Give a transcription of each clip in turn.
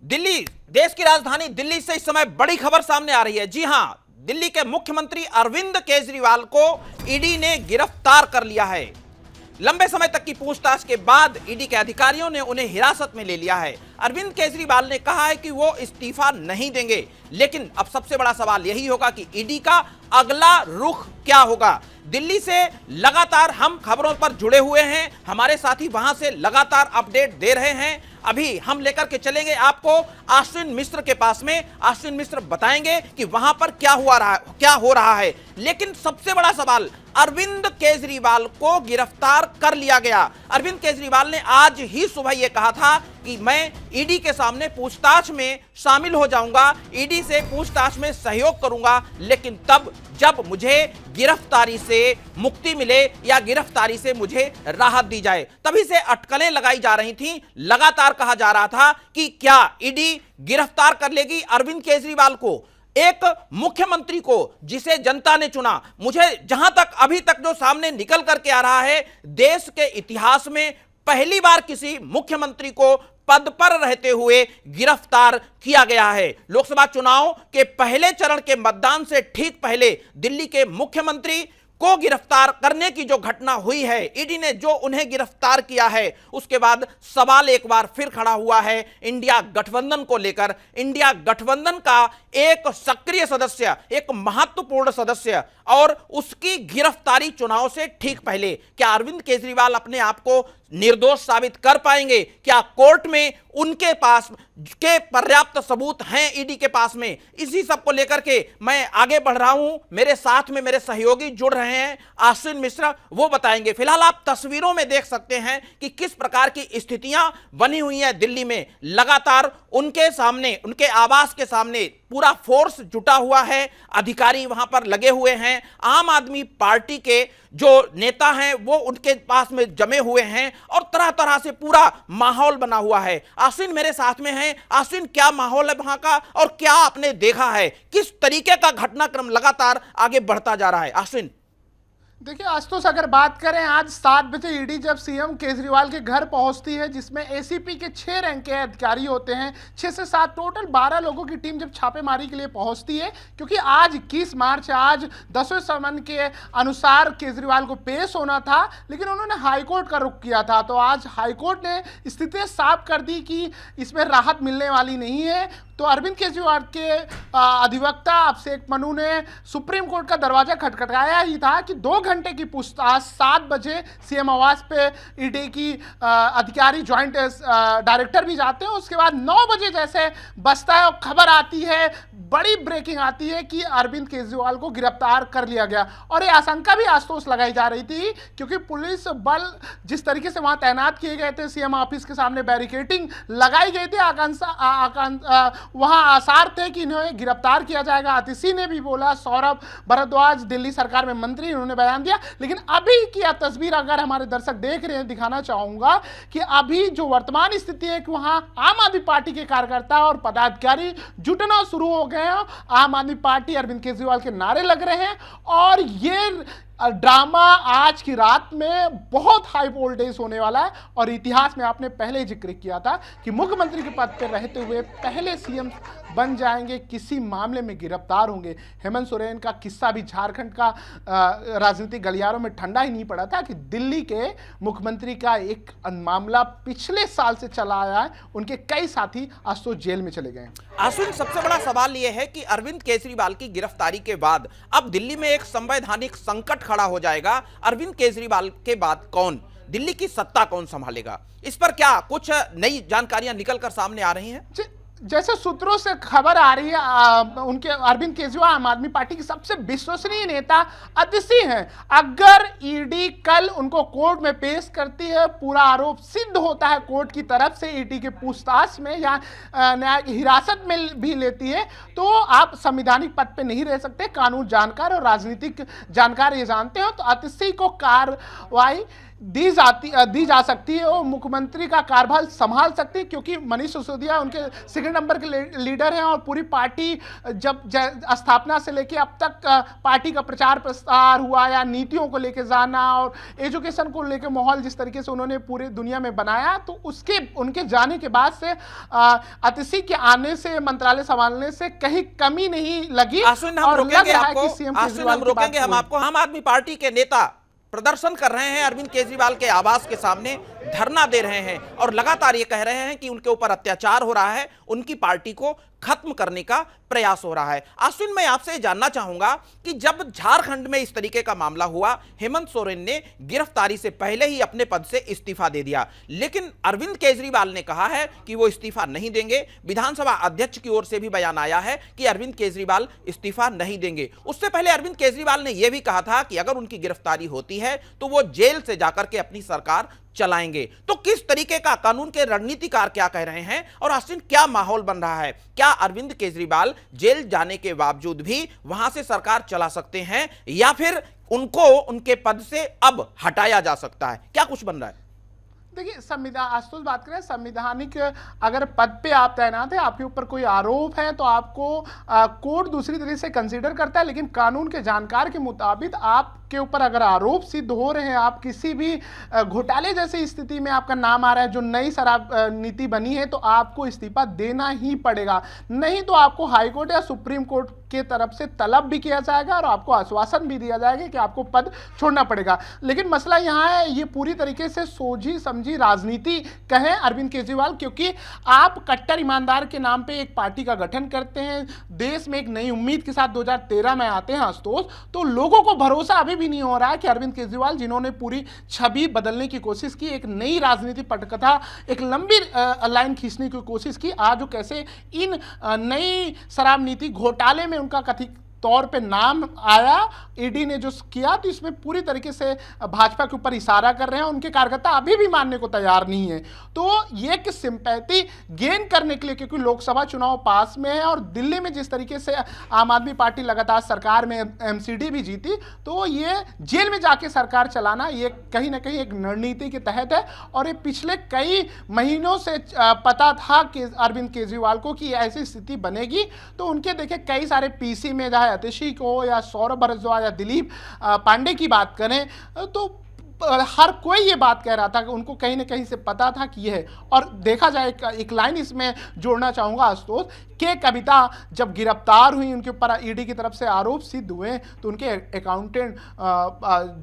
दिल्ली, देश की राजधानी दिल्ली से इस समय बड़ी खबर सामने आ रही है। जी हां, दिल्ली के मुख्यमंत्री अरविंद केजरीवाल को ईडी ने गिरफ्तार कर लिया है। लंबे समय तक की पूछताछ के बाद ईडी के अधिकारियों ने उन्हें हिरासत में ले लिया है। अरविंद केजरीवाल ने कहा है कि वो इस्तीफा नहीं देंगे, लेकिन अब सबसे बड़ा सवाल यही होगा कि ईडी का अगला रुख क्या होगा। दिल्ली से लगातार हम खबरों पर जुड़े हुए हैं, हमारे साथी वहां से लगातार अपडेट दे रहे हैं। अभी हम लेकर के चलेंगे आपको आश्विन मिश्र के पास में। आश्विन मिश्र बताएंगे कि वहां पर क्या हो रहा है। लेकिन सबसे बड़ा सवाल, अरविंद केजरीवाल को गिरफ्तार कर लिया गया। अरविंद केजरीवाल ने आज ही सुबह यह कहा था कि मैं ईडी के सामने पूछताछ में शामिल हो जाऊंगा, ईडी से पूछताछ में सहयोग करूंगा, लेकिन तब जब मुझे गिरफ्तारी से मुक्ति मिले या गिरफ्तारी से मुझे राहत दी जाए। तभी से अटकलें लगाई जा रही थीं। लगातार कहा जा रहा था कि क्या ईडी गिरफ्तार कर लेगी अरविंद केजरीवाल को, एक मुख्यमंत्री को जिसे जनता ने चुना। मुझे जहां तक अभी तक जो सामने निकल करके आ रहा है, देश के इतिहास में पहली बार किसी मुख्यमंत्री को पद पर रहते हुए गिरफ्तार किया गया है। लोकसभा चुनाव के पहले चरण के मतदान से ठीक पहले दिल्ली के मुख्यमंत्री को गिरफ्तार करने की जो घटना हुई है, ईडी ने जो उन्हें गिरफ्तार किया है, उसके बाद सवाल एक बार फिर खड़ा हुआ है इंडिया गठबंधन को लेकर। इंडिया गठबंधन का एक सक्रिय सदस्य, एक महत्वपूर्ण सदस्य, और उसकी गिरफ्तारी चुनाव से ठीक पहले। क्या अरविंद केजरीवाल अपने आप को निर्दोष साबित कर पाएंगे? क्या कोर्ट में उनके पास के पर्याप्त सबूत हैं ईडी के पास में? इसी सब को लेकर के मैं आगे बढ़ रहा हूं। मेरे साथ में मेरे सहयोगी जुड़ रहे हैं, आश्विन मिश्रा, वो बताएंगे। फिलहाल आप तस्वीरों में देख सकते हैं कि किस प्रकार की स्थितियां बनी हुई हैं दिल्ली में। लगातार उनके सामने, उनके आवास के सामने पूरा फोर्स जुटा हुआ है, अधिकारी वहां पर लगे हुए हैं। आम आदमी पार्टी के जो नेता हैं वो उनके पास में जमे हुए हैं और तरह तरह से पूरा माहौल बना हुआ है। आश्विन मेरे साथ में हैं। आश्विन, क्या माहौल है वहां का और क्या आपने देखा है? किस तरीके का घटनाक्रम लगातार आगे बढ़ता जा रहा है? आश्विन, देखिए आशुतोष, अगर बात करें आज 7 बजे ईडी जब सीएम केजरीवाल के घर पहुंचती है, जिसमें एसीपी के 6 रैंक के अधिकारी होते हैं, 6 से 7 टोटल 12 लोगों की टीम जब छापेमारी के लिए पहुंचती है, क्योंकि आज 21 मार्च है, आज 10वें समन के अनुसार केजरीवाल को पेश होना था, लेकिन उन्होंने हाईकोर्ट का रुख किया था। तो आज हाईकोर्ट ने स्थिति साफ कर दी कि इसमें राहत मिलने वाली नहीं है। तो अरविंद केजरीवाल के अधिवक्ता अभिषेक मनु ने सुप्रीम कोर्ट का दरवाजा खटखटाया ही था कि 2 घंटे की पूछताछ, 7 बजे सीएम आवास पे ईडी की अधिकारी, ज्वाइंट डायरेक्टर भी जाते हैं। उसके बाद 9 बजे जैसे बजता है और खबर आती है, बड़ी ब्रेकिंग आती है कि अरविंद केजरीवाल को गिरफ्तार कर लिया गया। और ये आशंका भी आशुतोष लगाई जा रही थी, क्योंकि पुलिस बल जिस तरीके से वहां तैनात किए गए थे, सीएम ऑफिस के सामने बैरिकेडिंग लगाई गई थी, वहां आसार थे कि इन्हें गिरफ्तार किया जाएगा। आतिशी ने भी बोला, सौरभ भारद्वाज दिल्ली सरकार में मंत्री, उन्होंने बयान दिया। लेकिन अभी की यह तस्वीर अगर हमारे दर्शक देख रहे हैं, दिखाना चाहूंगा कि अभी जो वर्तमान स्थिति है कि वहां आम आदमी पार्टी के कार्यकर्ता और पदाधिकारी जुटना शुरू हो गए हैं। आम आदमी पार्टी, अरविंद केजरीवाल के नारे लग रहे हैं और ये ड्रामा आज की रात में बहुत हाई वोल्टेज होने वाला है। और इतिहास में आपने पहले जिक्र किया था कि मुख्यमंत्री के पद पर रहते हुए पहले सीएम बन जाएंगे, किसी मामले में गिरफ्तार होंगे। हेमंत सोरेन का किस्सा भी झारखंड का राजनीतिक गलियारों में ठंडा ही नहीं पड़ा था कि दिल्ली के मुख्यमंत्री का एक मामला पिछले साल से चला आया है, उनके कई साथी आज तो जेल में चले गए। आश्विन, सबसे बड़ा सवाल यह है कि अरविंद केजरीवाल की गिरफ्तारी के बाद अब दिल्ली में एक संवैधानिक संकट खड़ा हो जाएगा। अरविंद केजरीवाल के बाद कौन, दिल्ली की सत्ता कौन संभालेगा? इस पर क्या कुछ नई जानकारियां निकलकर सामने आ रही हैं? जैसे सूत्रों से खबर आ रही है, उनके अरविंद केजरीवाल आम आदमी पार्टी की सबसे विश्वसनीय नेता अतिशी हैं। अगर ईडी कल उनको कोर्ट में पेश करती है, पूरा आरोप सिद्ध होता है कोर्ट की तरफ से, ईडी के पूछताछ में या न्याय हिरासत में भी लेती है, तो आप संवैधानिक पद पे नहीं रह सकते। कानून जानकार और राजनीतिक जानकार ये जानते हो। तो अतिशी को कार्रवाई दी जा सकती है और मुख्यमंत्री का कार्यभार संभाल सकती है, क्योंकि मनीष सिसोदिया उनके सेकंड नंबर के लीडर हैं और पूरी पार्टी जब स्थापना से लेके अब तक पार्टी का प्रचार प्रसार हुआ या नीतियों को लेके जाना और एजुकेशन को लेके माहौल जिस तरीके से उन्होंने पूरी दुनिया में बनाया, तो उसके उनके जाने के बाद से अतिशी के आने से मंत्रालय संभालने से कहीं कमी नहीं लगी। और लग रहा है कि सीएम केजरीवाल रोकेंगे हम आपको। आम आदमी पार्टी के नेता प्रदर्शन कर रहे हैं, अरविंद केजरीवाल के आवास के सामने धरना दे रहे हैं और लगातार ये कह रहे हैं कि उनके ऊपर अत्याचार हो रहा है, उनकी पार्टी को खत्म करने का प्रयास हो रहा है। अश्विन, मैं आपसे जानना चाहूंगा कि जब झारखंड में इस तरीके का मामला हुआ, हेमंत सोरेन ने गिरफ्तारी से पहले ही अपने पद से इस्तीफा दे दिया, लेकिन अरविंद केजरीवाल ने कहा है कि वो इस्तीफा नहीं देंगे। विधानसभा अध्यक्ष की ओर से भी बयान आया है कि अरविंद केजरीवाल इस्तीफा नहीं देंगे। उससे पहले अरविंद केजरीवाल ने यह भी कहा था कि अगर उनकी गिरफ्तारी होती है तो वो जेल से जाकर के अपनी सरकार चलाएंगे। तो किस तरीके का कानून के रणनीतिकार क्या कह रहे हैं और अश्विन क्या माहौल बन रहा है? क्या अरविंद केजरीवाल जेल जाने के बावजूद भी वहां से सरकार चला सकते हैं या फिर उनको उनके पद से अब हटाया जा सकता है? क्या कुछ बन रहा है? देखिए, संविधान आशुतोष बात करें, संविधानिक अगर पद पे आप तैनात है, आपके ऊपर कोई आरोप है तो आपको कोर्ट दूसरी तरीके से कंसीडर करता है, लेकिन कानून के जानकार के मुताबिक आपके ऊपर अगर आरोप सिद्ध हो रहे हैं, आप किसी भी घोटाले जैसी स्थिति में आपका नाम आ रहा है, जो नई शराब नीति बनी है, तो आपको इस्तीफा देना ही पड़ेगा। नहीं तो आपको हाईकोर्ट या सुप्रीम कोर्ट के तरफ से तलब भी किया जाएगा और आपको आश्वासन भी दिया जाएगा कि आपको पद छोड़ना पड़ेगा। लेकिन मसला यहाँ है, ये पूरी तरीके से सोची समझी राजनीति कहें अरविंद केजरीवाल, क्योंकि आप कट्टर ईमानदार के नाम पे एक पार्टी का गठन करते हैं, देश में एक नई उम्मीद के साथ 2013 में आते हैं आशुतोष, तो लोगों को भरोसा अभी भी नहीं हो रहा है कि अरविंद केजरीवाल, जिन्होंने पूरी छवि बदलने की कोशिश की, एक नई राजनीति पटकथा, एक लंबी लाइन खींचने की कोशिश की, आज वो कैसे इन नई शराब नीति घोटाले में उनका कथित तौर पे नाम आया, ईडी ने जो किया, तो इसमें पूरी तरीके से भाजपा के ऊपर इशारा कर रहे हैं। उनके कार्यकर्ता अभी भी मानने को तैयार नहीं है। तो ये कि सिंपैथी गेन करने के लिए, क्योंकि लोकसभा चुनाव पास में है और दिल्ली में जिस तरीके से आम आदमी पार्टी लगातार सरकार में एमसीडी भी जीती, तो ये जेल में जाके सरकार चलाना ये कहीं ना कहीं एक रणनीति के तहत है। और ये पिछले कई महीनों से पता था कि अरविंद केजरीवाल को कि ऐसी स्थिति बनेगी। तो उनके देखे कई सारे पीसी में, चाहे अतिशी को या सौरभ भारद्वाज या दिलीप पांडे की बात करें, तो हर कोई ये बात कह रहा था कि उनको कहीं ना कहीं से पता था कि ये है। और देखा जाए, एक लाइन इसमें जोड़ना चाहूंगा आशुतोष, के कविता जब गिरफ्तार हुई, उनके ऊपर ईडी की तरफ से आरोप सिद्ध हुए, तो उनके अकाउंटेंट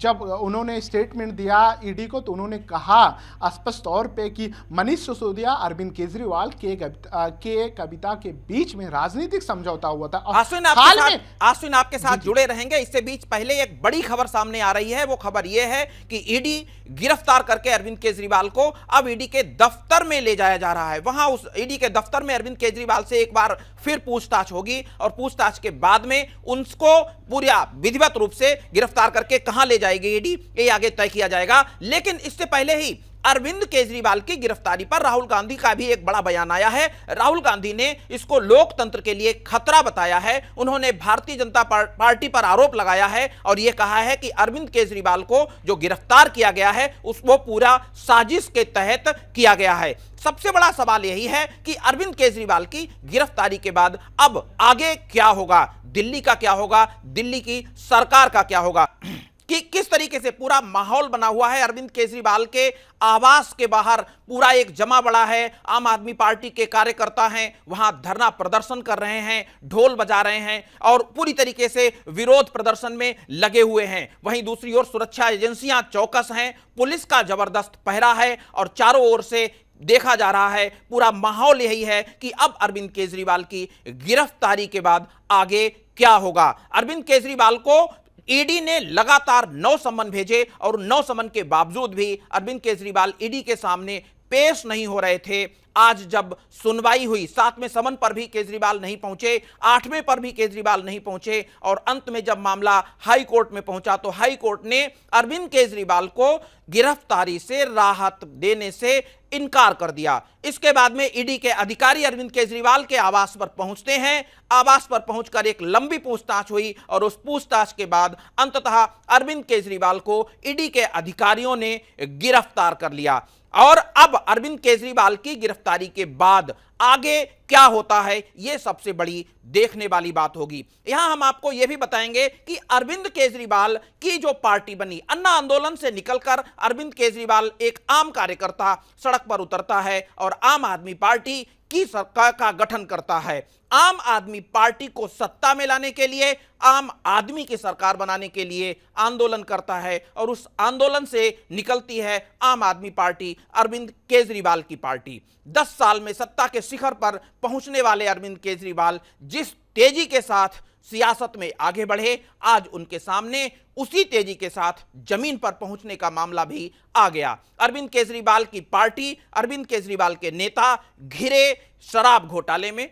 जब उन्होंने स्टेटमेंट दिया ईडी को, तो उन्होंने कहा स्पष्ट तौर पे कि मनीष सिसोदिया, अरविंद केजरीवाल के कविता के बीच में राजनीतिक समझौता हुआ था। आश्विन आपके साथ जुड़े रहेंगे। इससे बीच पहले एक बड़ी खबर सामने आ रही है। वो खबर यह है कि ईडी गिरफ्तार करके अरविंद केजरीवाल को अब ईडी के दफ्तर में ले जाया जा रहा है। वहां उस ईडी के दफ्तर में अरविंद केजरीवाल से एक बार फिर पूछताछ होगी और पूछताछ के बाद में उनको पूरा विधिवत रूप से गिरफ्तार करके कहां ले जाएगी ईडी, ये आगे तय किया जाएगा। लेकिन इससे पहले ही अरविंद केजरीवाल की गिरफ्तारी पर राहुल गांधी का भी एक बड़ा बयान आया है। राहुल गांधी ने इसको लोकतंत्र के लिए खतरा बताया है। उन्होंने भारतीय जनता पार्टी पर आरोप लगाया है और यह कहा है कि अरविंद केजरीवाल को जो गिरफ्तार किया गया है वो पूरा साजिश के तहत किया गया है। सबसे बड़ा सवाल यही है कि अरविंद केजरीवाल की गिरफ्तारी के बाद अब आगे क्या होगा, दिल्ली का क्या होगा, दिल्ली की सरकार का क्या होगा, कि किस तरीके से पूरा माहौल बना हुआ है। अरविंद केजरीवाल के आवास के बाहर पूरा एक जमा बड़ा है, आम आदमी पार्टी के कार्यकर्ता हैं, वहां धरना प्रदर्शन कर रहे हैं, ढोल बजा रहे हैं और पूरी तरीके से विरोध प्रदर्शन में लगे हुए हैं। वहीं दूसरी ओर सुरक्षा एजेंसियां चौकस हैं, पुलिस का जबरदस्त पहरा है और चारों ओर से देखा जा रहा है, पूरा माहौल यही है कि अब अरविंद केजरीवाल की गिरफ्तारी के बाद आगे क्या होगा। अरविंद केजरीवाल को ईडी ने लगातार 9 समन भेजे और 9 समन के बावजूद भी अरविंद केजरीवाल ईडी के सामने पेश नहीं हो रहे थे। आज जब सुनवाई हुई, 7वें समन पर भी केजरीवाल नहीं पहुंचे, 8वें पर भी केजरीवाल नहीं पहुंचे और अंत में जब मामला हाई कोर्ट में पहुंचा तो हाई कोर्ट ने अरविंद केजरीवाल को गिरफ्तारी से राहत देने से इनकार कर दिया। इसके बाद में ईडी के अधिकारी अरविंद केजरीवाल के आवास पर पहुंचते हैं। आवास पर पहुंचकर एक लंबी पूछताछ हुई और उस पूछताछ के बाद अंततः अरविंद केजरीवाल को ईडी के अधिकारियों ने गिरफ्तार कर लिया। और अब अरविंद केजरीवाल की गिरफ्तारी के बाद आगे क्या होता है, यह सबसे बड़ी देखने वाली बात होगी। यहां हम आपको यह भी बताएंगे कि अरविंद केजरीवाल की जो पार्टी बनी, अन्ना आंदोलन से निकलकर अरविंद केजरीवाल एक आम कार्यकर्ता सड़क पर उतरता है और आम आदमी पार्टी की सरकार का गठन करता है। आम आदमी पार्टी को सत्ता में लाने के लिए, आम आदमी की सरकार बनाने के लिए आंदोलन करता है और उस आंदोलन से निकलती है आम आदमी पार्टी, अरविंद केजरीवाल की पार्टी। 10 साल में सत्ता के शिखर पर पहुंचने वाले अरविंद केजरीवाल जिस तेजी के साथ सियासत में आगे बढ़े, आज उनके सामने उसी तेजी के साथ जमीन पर पहुंचने का मामला भी आ गया। अरविंद केजरीवाल की पार्टी, अरविंद केजरीवाल के नेता घिरे शराब घोटाले में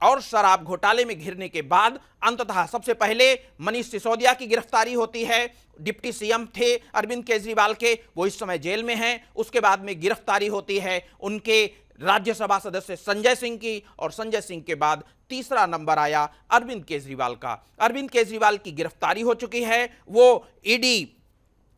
और शराब घोटाले में घिरने के बाद अंततः सबसे पहले मनीष सिसोदिया की गिरफ्तारी होती है। डिप्टी सीएम थे अरविंद केजरीवाल के, वो इस समय जेल में हैं। उसके बाद में गिरफ्तारी होती है उनके राज्यसभा सदस्य संजय सिंह की और संजय सिंह के बाद तीसरा नंबर आया अरविंद केजरीवाल का। अरविंद केजरीवाल की गिरफ्तारी हो चुकी है, वो ईडी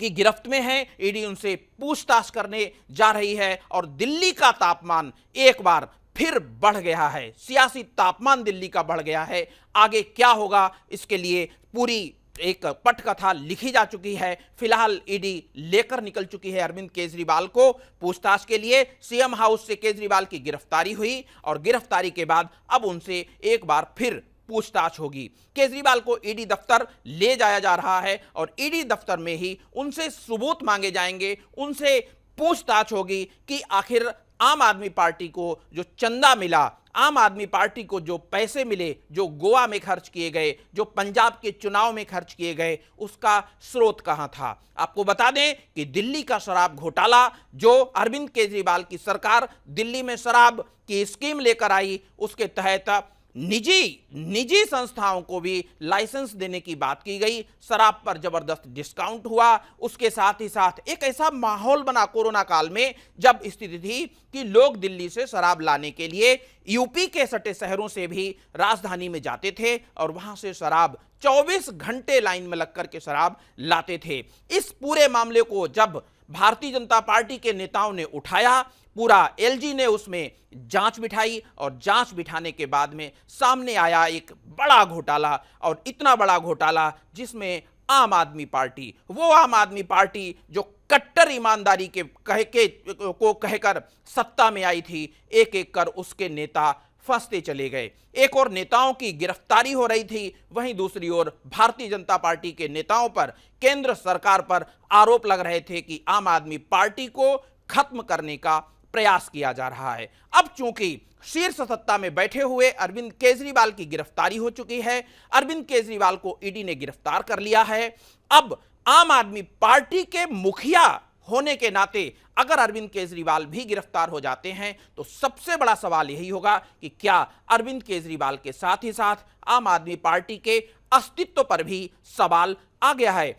की गिरफ्त में है, ईडी उनसे पूछताछ करने जा रही है और दिल्ली का तापमान एक बार फिर बढ़ गया है। सियासी तापमान दिल्ली का बढ़ गया है। आगे क्या होगा इसके लिए पूरी एक पटकथा लिखी जा चुकी है। फिलहाल ईडी लेकर निकल चुकी है अरविंद केजरीवाल को पूछताछ के लिए। सीएम हाउस से केजरीवाल की गिरफ्तारी हुई और गिरफ्तारी के बाद अब उनसे एक बार फिर पूछताछ होगी। केजरीवाल को ईडी दफ्तर ले जाया जा रहा है और ईडी दफ्तर में ही उनसे सबूत मांगे जाएंगे, उनसे पूछताछ होगी कि आखिर आम आदमी पार्टी को जो चंदा मिला, आम आदमी पार्टी को जो पैसे मिले, जो गोवा में खर्च किए गए, जो पंजाब के चुनाव में खर्च किए गए, उसका स्रोत कहां था। आपको बता दें कि दिल्ली का शराब घोटाला जो अरविंद केजरीवाल की सरकार दिल्ली में शराब की स्कीम लेकर आई, उसके तहत निजी संस्थाओं को भी लाइसेंस देने की बात की गई। शराब पर जबरदस्त डिस्काउंट हुआ। उसके साथ ही साथ एक ऐसा माहौल बना कोरोना काल में जब स्थिति थी कि लोग दिल्ली से शराब लाने के लिए यूपी के सटे शहरों से भी राजधानी में जाते थे और वहां से शराब 24 घंटे लाइन में लगकर के शराब लाते थे। इस पूरे मामले को जब भारतीय जनता पार्टी के नेताओं ने उठाया, पूरा एलजी ने उसमें जांच बिठाई और जांच बिठाने के बाद में सामने आया एक बड़ा घोटाला और इतना बड़ा घोटाला जिसमें आम आदमी पार्टी, वो आम आदमी पार्टी जो कट्टर ईमानदारी के कहकर सत्ता में आई थी, एक एक कर उसके नेता फंसते चले गए। एक और नेताओं की गिरफ्तारी हो रही थी, वहीं दूसरी ओर भारतीय जनता पार्टी के नेताओं पर, केंद्र सरकार पर आरोप लग रहे थे कि आम आदमी पार्टी को खत्म करने का प्रयास किया जा रहा है। अब चूंकि शीर्ष सत्ता में बैठे हुए अरविंद केजरीवाल की गिरफ्तारी हो चुकी है, अरविंद केजरीवाल को ईडी ने गिरफ्तार कर लिया है। अब आम आदमी पार्टी के मुखिया होने के नाते अगर अरविंद केजरीवाल भी गिरफ्तार हो जाते हैं तो सबसे बड़ा सवाल यही होगा कि क्या अरविंद केजरीवाल के साथ ही साथ आम आदमी पार्टी के अस्तित्व पर भी सवाल आ गया है।